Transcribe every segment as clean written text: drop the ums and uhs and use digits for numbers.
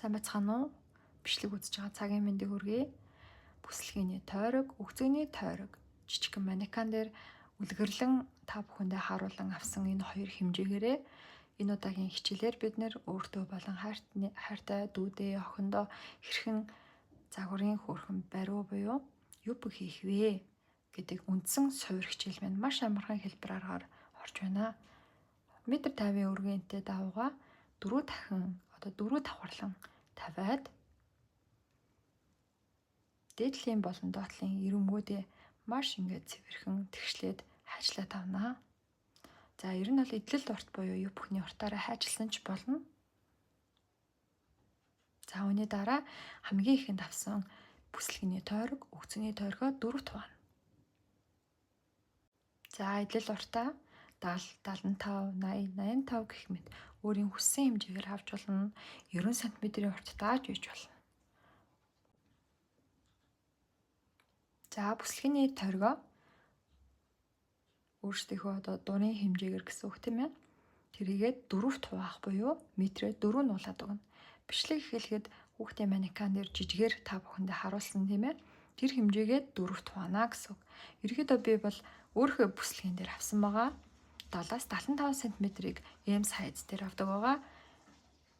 Сайн байцгаана уу? Бичлэг үзэж байгаа цагийн мэндийг хүргэе. Бүслэгийн тойрог, өгзөгний тойрог. Жижигхэн манекан дээр үлгэрлэн та бүхэндээ харуулan авсан энэ хоёр хэмжээгээрээ энэ удаагийн хичээлээр бид нэр өөртөө болон хайртай дүүдээ, охиндоо хэрхэн загварын хөөрхөн бариу буюу юу хийх вэ гэдэг үндсэн суур хичээл маань маш амархан хэлбэрээр орж байна. Метр 50-ын өргөнтэй давууга 4 давхарлан тавиад дээдлийн болон доотлын ирэмгүүдээ маш ингээд цэвэрхэн тэгшлээд хайчлаад авнаа. За ер нь бол эдлэл урт буюу юу бүхний уртаараа хайчилсан ч болно. За үүний дараа хамгийн ихэнд авсан бүслэгийн тойрог, өгзөгний тойрогоо 4 туваана. За эдлэл уртаа 70, 75, 80, 85 гэх мэт өөрийн хүссэн хэмжээгээр авч болно. 90 см-ийн урт дааж үйж болно. За бүслэгийн тойрогоо өөрсдийнхөө дурын хэмжээгээр гэсэн үг тийм ээ. Тэрийгээд 4 туваах буюу метрээ 4 нуулаад өгнө. Бичлэг эхлэхэд хүүхдийн манекан дээр жижигээр та бүхэндээ харуулсан тийм ээ. Тэр хэмжээгээд 4 туваана гэсэн үг. Ерөнхийдөө би бол өөрийнхөө бүслэгийн дээр авсан байгаа. 70-аас 75 см-ийг эм сайз дээр авдаг байгаа.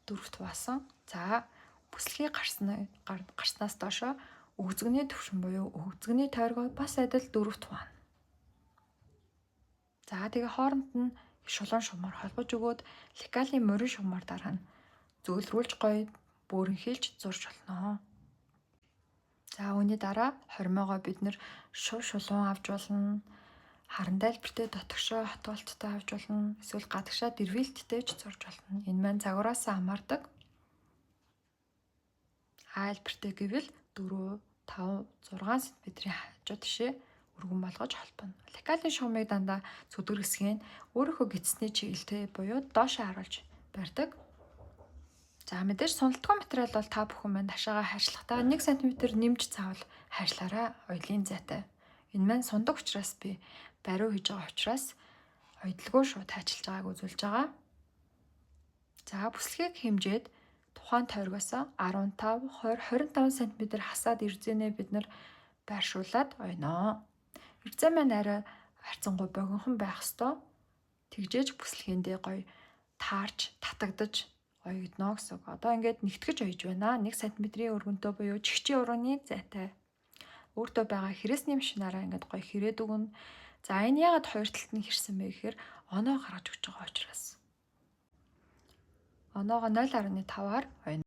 4 туваасан. За бүслэгийн гарснаас доошо өгзөгний төвшин буюу өгзөгний тойрогоо бас адил 4 туваана. За тэгээ хооронд нь шулуун шугамар холбож өгөөд лекалийн морин шугамар дараа нь зөөлрүүлж гоё бөөрөнхийлж зурж болно. За үүний дараа хормоогоо бид нэр шулуун авч болно. Харан дайлбартай дотгошоо хотголттой авч болно. Эсвэл гадагшаа дэрвэлттэй ч зурж болно. Энэ маань загвараас хамаардаг. Айлбартай гэвэл 4, 5, 6 см-ийн хажуу тишээ өргөн болгож холбоно. Лекалийн шугамыг дандаа цөдөр хэсгийг өөрийнхөө гидсний чиглэлтэй буюу доошоо харуулж барьдаг. За мэдээж суналтгүй материал бол та бүхэн маань ташаага хайрчлахдаа 1 см нэмж цаавал хайрлаарай. Оёлын зайтай. Энэ маань сундаг учраас би бариу хийж байгаа учраас ойдлогоо шууд хайчилж байгааг үзүүлж байгаа. За бүслэгийг хэмжээд тухайн тойрогоос 15, 20, 25 см хасаад ирзэнээ бид нар байршуулад ойноо. Ирзэн маань арай харьцангуй богинохон байх ёстой. Тэгжээж бүслэгээндээ гоё таарч, татагдаж ойгдно гэсэн үг. Одоо ингээд нэгтгэж ойж байна. 1 см-ийн өргөнтэй буюу чихчийн урганы зайтай. Өөртөө байгаа хэрэгсний машинаараа ингээд гоё хэрээд өгнө. За энэ яагаад хоёр талд нь хэрсэн бэ гэхээр оноо гаргаж өгч байгаа учраас. Оноогоо 0.5-аар ойно.